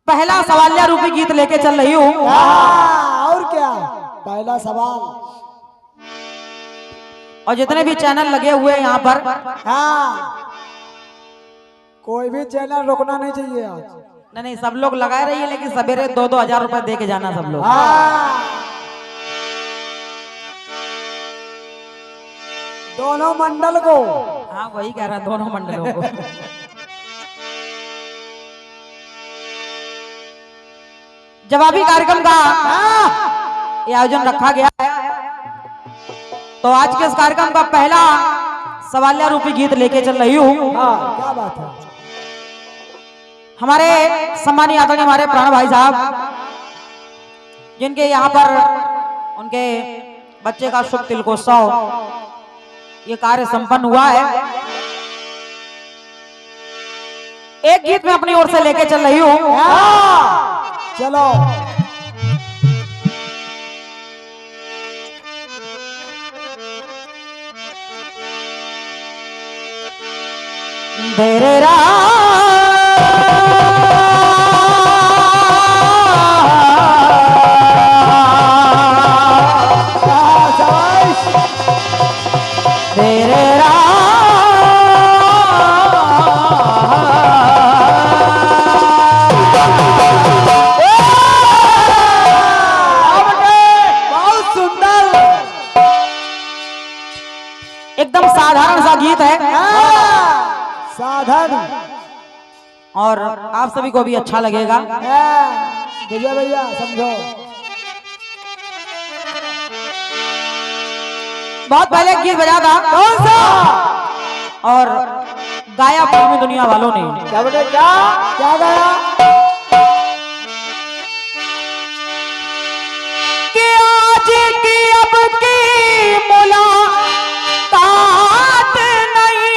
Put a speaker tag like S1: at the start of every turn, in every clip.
S1: पहला सवालिया रूपी गीत लेके चल रही हूँ।
S2: और क्या पहला सवाल।
S1: और जितने भी चैनल लगे हुए हैं यहाँ पर,
S2: कोई भी चैनल रोकना नहीं चाहिए आज।
S1: नहीं सब लोग लगाए रही है, लेकिन सवेरे 2-2 हजार रुपए दे के जाना सब लोग।
S2: दोनों मंडल को।
S1: हाँ वही कह रहा, दोनों मंडलों को। जवाबी कार्यक्रम का ये आयोजन रखा गया है। तो आज के इस कार्यक्रम का पहला सवालिया रूपी गीत लेके चल रही हूँ।
S2: क्या बात है।
S1: हमारे सम्मानीय आदरणीय हमारे प्राण भाई साहब, जिनके यहाँ पर उनके बच्चे का शुभ तिलकोत्सव ये कार्य संपन्न हुआ है। एक गीत में अपनी ओर से लेके चल रही हूँ।
S2: चलो
S1: तेरे एकदम साधारण सा गीत है,
S2: साधन,
S1: और आप सभी को भी अच्छा लगेगा।
S2: विजय भैया समझो।
S1: बहुत पहले गीत बजा था। कौन सा? और गाया फिल्मी दुनिया वालों ने।
S2: क्या बेटे क्या क्या गाया?
S1: कि आज की अब की मुलाकात नहीं है,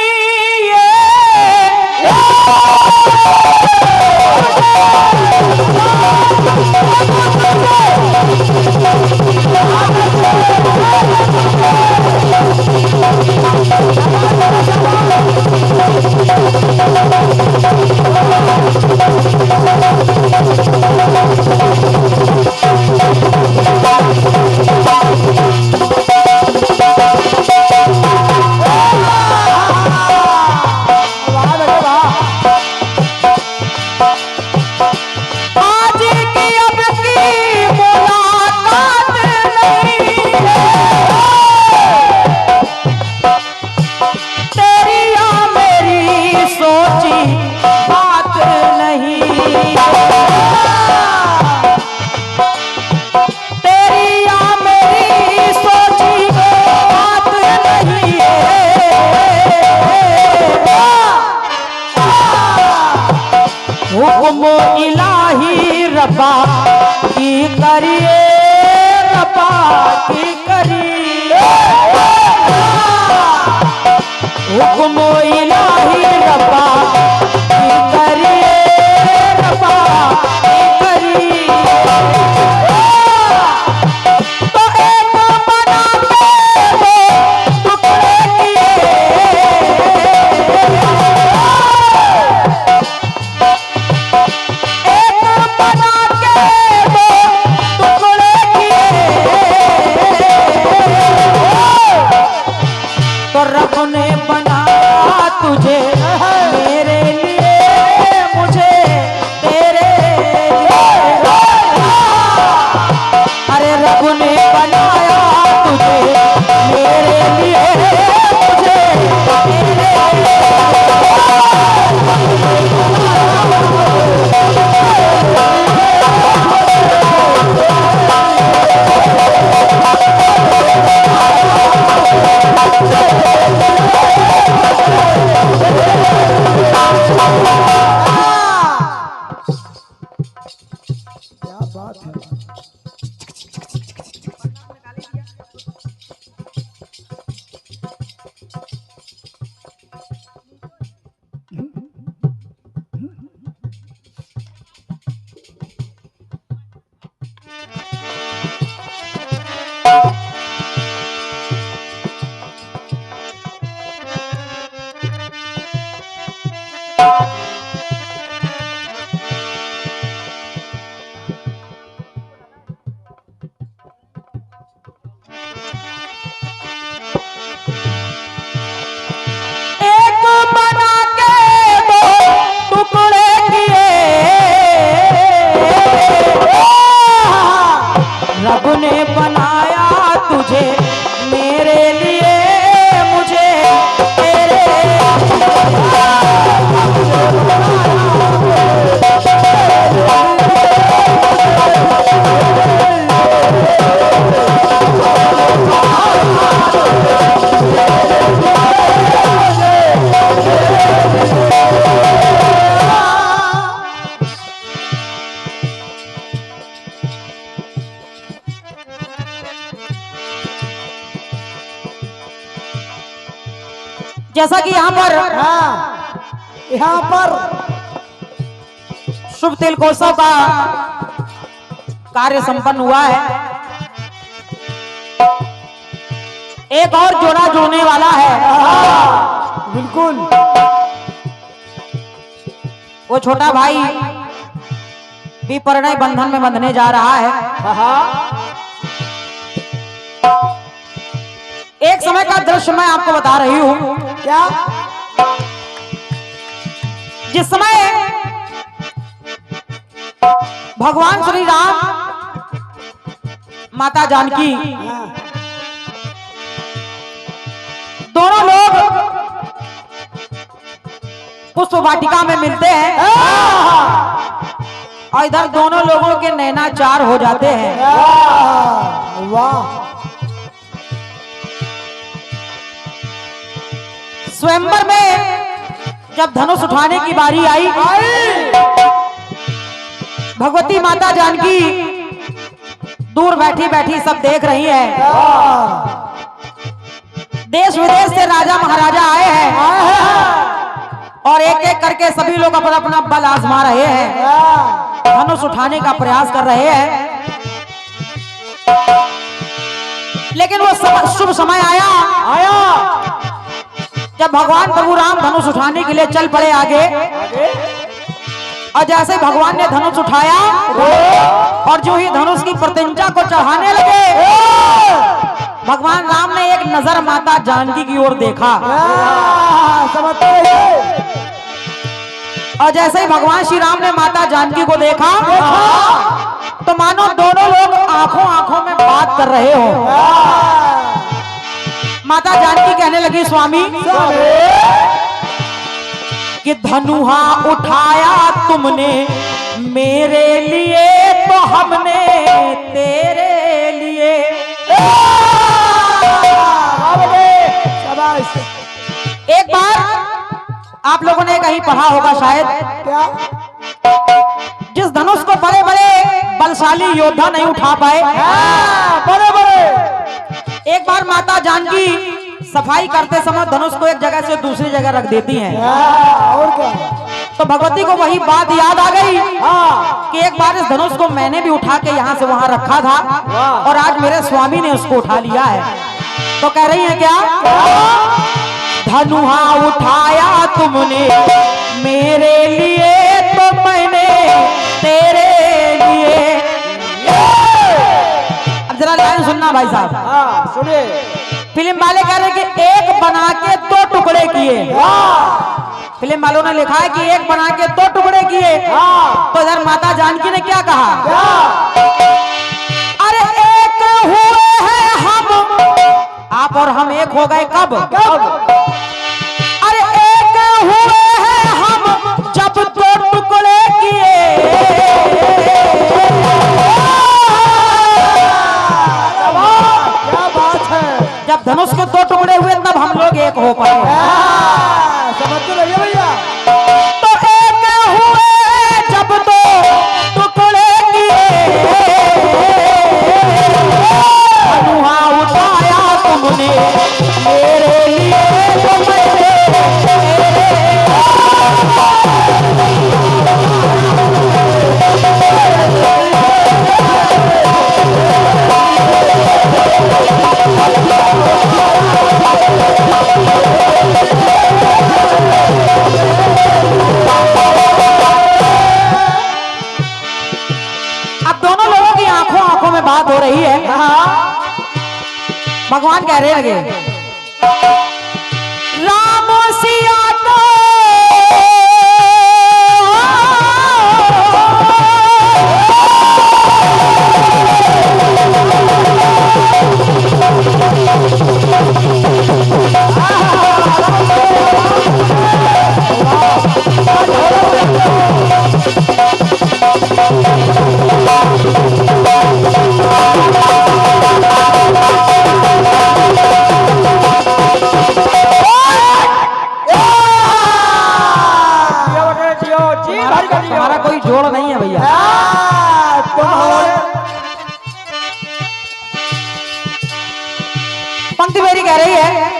S1: हुक्म इलाही रब्बा की करिए, रब्बा की करिए। हुक्म इलाही रब्बा की करिए, रब्बा की करिए। तो एक बना के दो टुकड़े किए, तो रब ने बनाया तुझे मेरे जैसा कि यहाँ पर
S2: हाँ, यहाँ पर
S1: शुभ तिलकोत्सव का कार्य संपन्न हुआ है। एक और जोड़ा जुड़ने वाला है।
S2: बिल्कुल।
S1: वो छोटा भाई भी परिणय बंधन में बंधने जा रहा है। एक समय का दृश्य मैं आपको बता रही हूं।
S2: क्या?
S1: जिस समय भगवान श्री राम, माता जानकी दोनों लोग पुष्प वाटिका में मिलते हैं और इधर दोनों लोगों के नैनाचार हो जाते हैं।
S2: वाह।
S1: स्वयंवर में जब धनुष उठाने की बारी आई, भगवती माता जानकी दूर बैठी बैठी सब देख रही है। देश विदेश से राजा महाराजा आए हैं और एक एक करके सभी लोग अपना अपना बल आजमा रहे हैं, धनुष उठाने का प्रयास कर रहे हैं। लेकिन वो शुभ समय आया जब भगवान प्रभु राम धनुष उठाने के लिए चल पड़े आगे। और जैसे भगवान ने धनुष उठाया और जो ही धनुष की प्रतिज्ञा को चढ़ाने लगे, भगवान राम ने एक नजर माता जानकी की ओर देखा।
S2: समझते हैं।
S1: और जैसे ही भगवान श्री राम ने माता जानकी को देखा तो मानो दोनों लोग आंखों आंखों में बात कर रहे हो। माता जानकी कहने लगी, स्वामी कि धनुहा उठाया तुमने मेरे लिए तो हमने तेरे लिए। एक बार आप लोगों ने कहीं पढ़ा होगा शायद,
S2: क्या?
S1: जिस धनुष को बड़े बड़े बलशाली योद्धा नहीं उठा पाए,
S2: बड़े बड़े,
S1: एक बार माता जानकी सफाई करते समय धनुष को एक जगह से दूसरी जगह रख देती हैं।
S2: और क्या?
S1: तो भगवती को वही बात याद आ गई कि एक बार इस धनुष को मैंने भी उठा के यहाँ से वहां रखा था और आज मेरे स्वामी ने उसको उठा लिया है। तो कह रही है क्या? धनुहा उठाया तुमने मेरे लिए तो मैंने तेरे लिए। अब जरा लाइन सुनना भाई साहब।
S2: सुनिए।
S1: फिल्म वाले कह रहे कि एक बना के दो टुकड़े किए। फिल्म वालों ने लिखा है कि एक बना के दो टुकड़े किए। तो इधर माता जानकी ने क्या कहा? अरे एक हुए हैं हम, आप और हम एक हो गए कब? अरे एक हुए हैं हम जब दो टुकड़े किए।
S2: क्या बात है?
S1: जब धनुष के दो टुकड़े हुए तब हम लोग एक हो पाए।
S2: समझते रहिए भैया।
S1: तो एक हुए जब दो टुकड़े किए, धनुहा उठाया तुमने मेरे लिए तो मैंने बात हो रही है। भगवान कह रहे लगे, राम सिया तो हमारा कोई जोड़ नहीं है भैया। पंक्ति मेरी कह रही है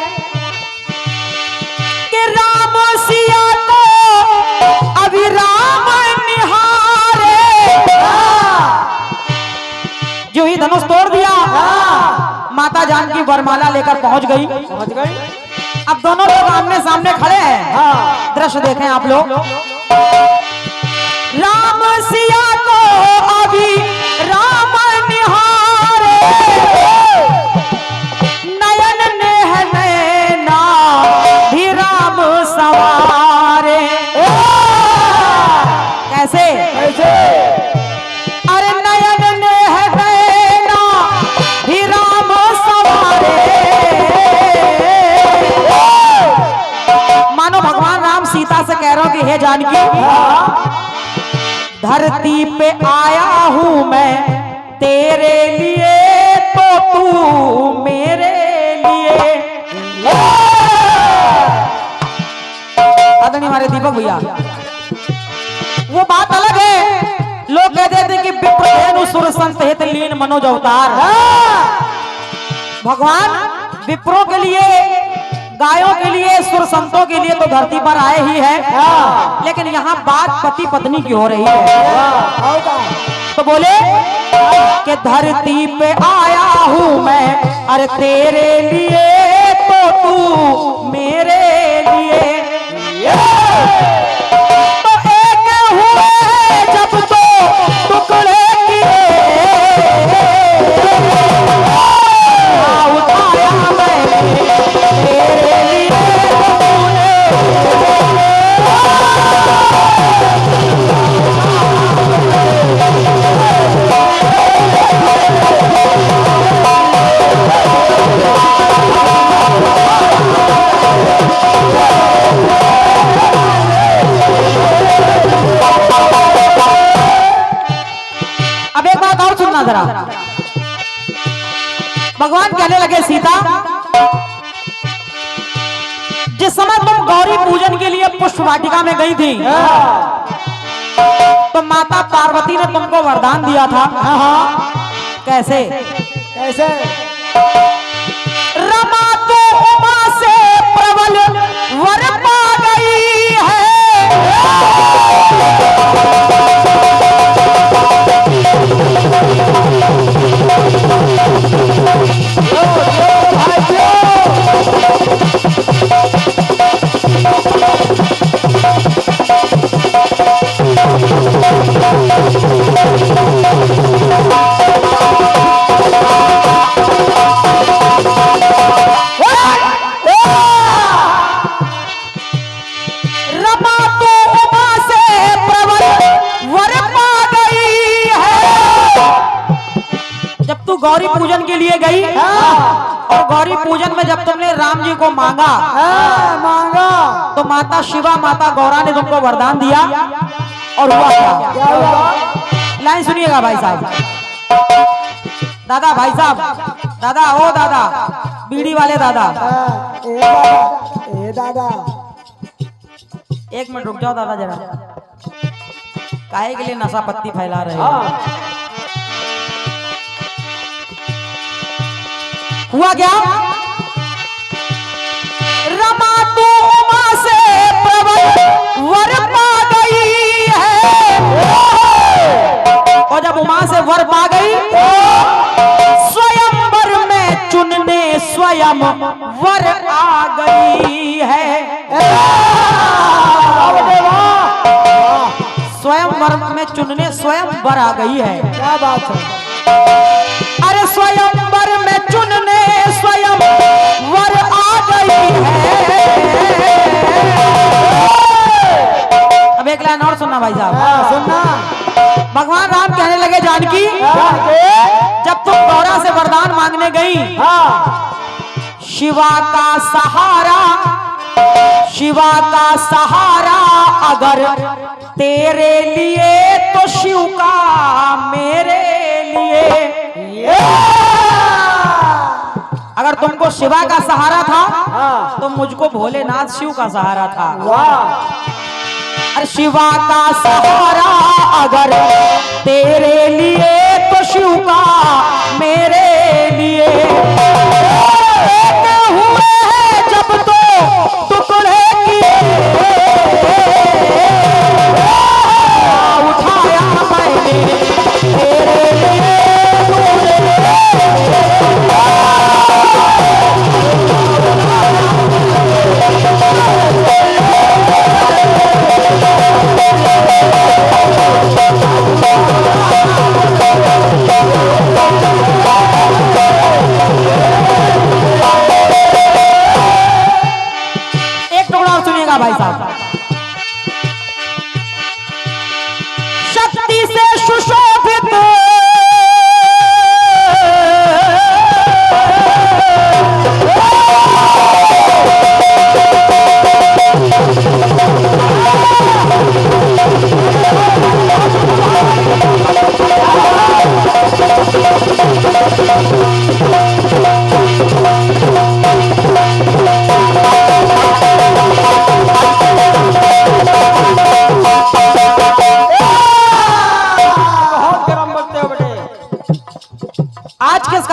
S1: माता जानकी वरमाला लेकर पहुंच गई। अब दोनों लोग आमने सामने खड़े हैं।
S2: हाँ।
S1: दृश्य देखें आप लोग। राम सिया को अभी राम निहारे, नयन नेह नैना भी राम सवारे। कैसे?
S2: कैसे?
S1: अरे नयन नेह नैना भी राम सवारे। मानो भगवान राम सीता से कह रहे हो कि हे जानकी, धरती पे आया हूं मैं तेरे लिए, तो तू मेरे लिए। आदरणीय हमारे दीपक भैया, वो बात अलग है। लोग कहते थे कि विप्र सुर संत हित लीन मनोज अवतार। भगवान विप्रों के लिए, गायों के लिए, सुर संतों के लिए तो धरती पर आए ही है, लेकिन यहाँ बात पति पत्नी की हो रही है। तो बोले कि धरती पे आया हूं मैं, अरे तेरे लिए, तो तू मेरे लिए। तो एक हुए जब तो टुकड़े किए, उठाया मैंने तेरे लिए, अब एक बात और सुनना जरा। भगवान कहने लगे सीता, जिस समय तुम गौरी पूजन के लिए पुष्प वाटिका में गई थी, तो माता पार्वती ने तुमको वरदान दिया था। कैसे?
S2: कैसे?
S1: रमा तो उमा से प्रबल वर पा गई है, रमा तो उमा से प्रबल वर पा गई है। जब तू गौरी पूजन के लिए गई, और गौरी पूजन में जब तुमने राम जी को मांगा,
S2: मांगा,
S1: तो माता शिवा, माता गौरा ने तुमको वरदान दिया। और हुआ क्या?
S2: क्या हुआ?
S1: लाइन सुनिएगा भाई साहब। दादा, भाई साहब, दादा, ओ दादा, बीड़ी वाले दादा,
S2: ए दादा, ए दादा,
S1: एक मिनट रुक जाओ दादा जरा। काहे के लिए नशा पत्ती फैला रहे हो? हुआ क्या? रमा तो उमा से प्रबल वर पा गई है, और जब उमा से वर पा गई, स्वयंवर में चुनने स्वयं वर आ गई है। स्वयंवर में चुनने स्वयं वर आ गई है।
S2: क्या बात है?
S1: अरे स्वयंवर में चुनने स्वयं वर आ गई है। अब एक लाइन और सुनना भाई साहब।
S2: सुनना।
S1: भगवान राम कहने लगे जानकी, जब तुम गौरा से वरदान मांगने गई, शिवा का सहारा, शिवा का सहारा अगर तेरे लिए, तो शिव का मेरे लिए। अगर तुमको शिवा का सहारा था, तो मुझको भोलेनाथ शिव का सहारा था। अरे शिवा का सहारा अगर तेरे लिए, तो शिव का मेरे लिए। एक हुए हैं जब तो टुकड़े किए, उठाया मैंने तेरे लिए,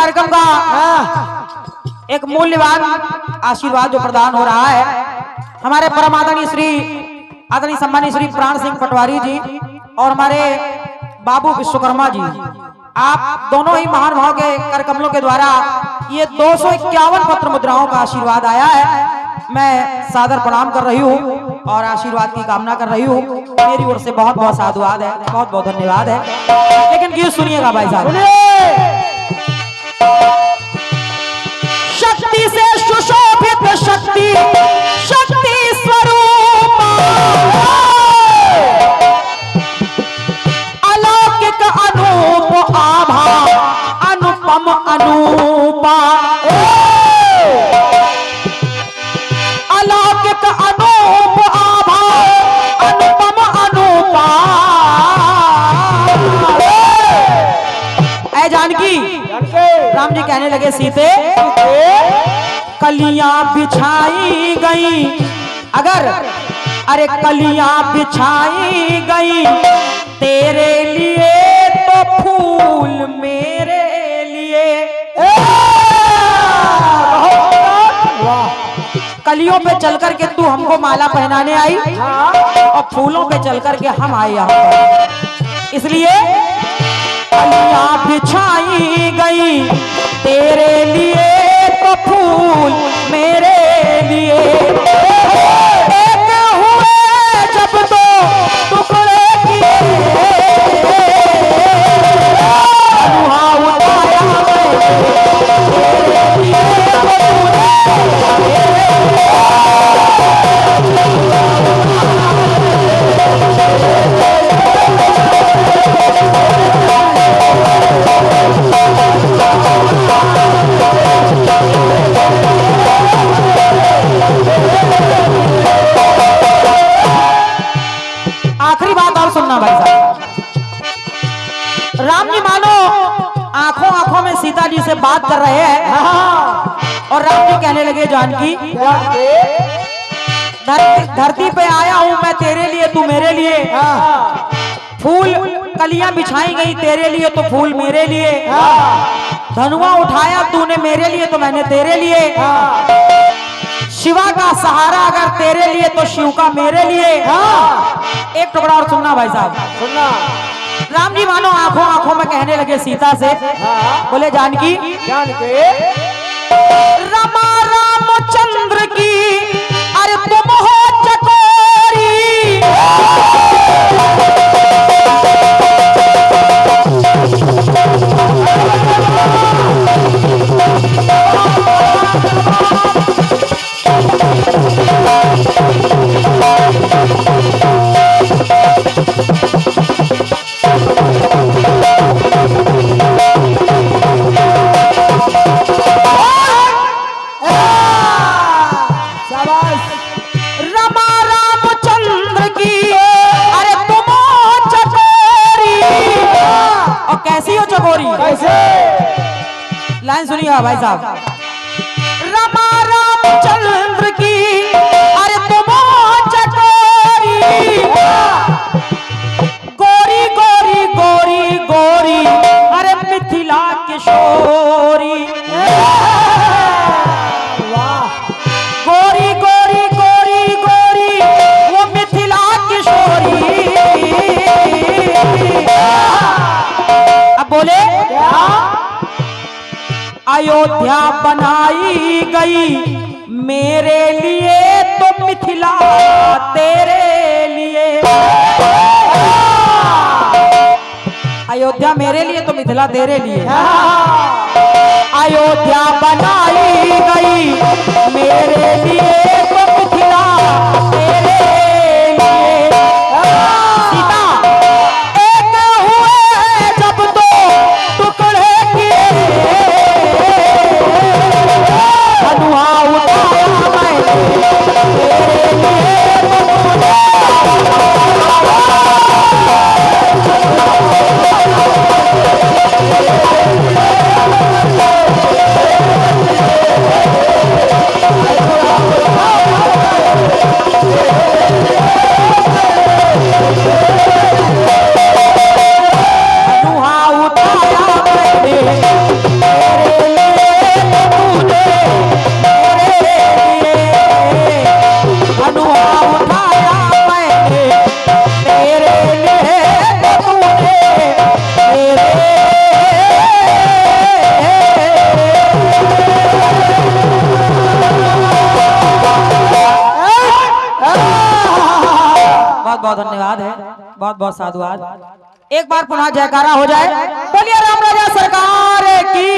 S1: कार्यक्रम का एक मूल्यवान आशीर्वाद जो प्रदान हो रहा है हमारे परम आदरणीय सम्मानीय श्री प्राण सिंह पटवारी जी और हमारे बाबू विश्वकर्मा जी, आप दोनों ही महान भाव के कर कमलों के द्वारा ये 251 पत्र मुद्राओं का आशीर्वाद आया है। मैं सादर प्रणाम कर रही हूँ और आशीर्वाद की कामना कर रही हूँ। मेरी ओर से बहुत बहुत साधुवाद है, बहुत बहुत धन्यवाद है। लेकिन गीत सुनिएगा भाई साहब। शक्ति से सुशोभित शक्ति शक्ति स्वरूप अलौकिक अनूप आभा अनुपम अनूपा अलौकिक अनूप आभा अनुपम अनूपा। ऐ जानकी राम जी कहने लगे सीते कलियां बिछाई गई अगर अरे कलियां बिछाई गई तेरे लिए तो फूल मेरे लिए। कलियों पे चल करके तू हमको माला पहनाने आई और फूलों पे चल करके हम आए यहाँ पर, इसलिए कलियां बिछाई गई तेरे लिए तो फूल मेरे लिए। एक हुए जब तो टुकड़े किए अनुहा उठाया तेरे लिए आखिरी बात और सुनना भाई साहब। राम जी मानो आंखों आंखों में सीता जी से बात कर रहे हैं और राम जी कहने लगे जानकी धरती पे आया हूं मैं तेरे लिए तू मेरे लिए। फूल कलियां बिछाई गई तेरे लिए तो फूल मेरे लिए। धनुआ उठाया तूने मेरे लिए तो मैंने तेरे लिए। शिवा का सहारा अगर तेरे लिए तो शिव का मेरे लिए। एक टुकड़ा और सुनना भाई साहब,
S2: सुनना।
S1: राम जी मानो आंखों आंखों में कहने लगे सीता से, बोले जानकी रमा रामचंद्र की अरे तुम हो चकोरी। रमा रामचंद्र की अरे तुम हो चकोरी। और कैसी हो चकोरी?
S2: कैसे?
S1: लाइन सुनिएगा भाई साहब। रमा रामचंद्र की अरे तुम हो चकोरी। गोरी गोरी गोरी गोरी अरे मिथिला किशोरी। गोरी गोरी गोरी गोरी वो मिथिला किशोरी। अब बोले अयोध्या बनाई गई मेरे लिए तो मिथिला तेरे लिए। अयोध्या मेरे लिए तो मिथिला तेरे लिए। अयोध्या बनाई गई मेरे लिए तो मिथिला तेरे लिए। सीता एक हुए जब तो टुकड़े किए धनुआ उठाया मैं तेरे लिए बहुत बहुत धन्यवाद है, बहुत बहुत साधुवाद। एक बार पुनः जयकारा हो जाए, बोलिए राम राजा सरकार की।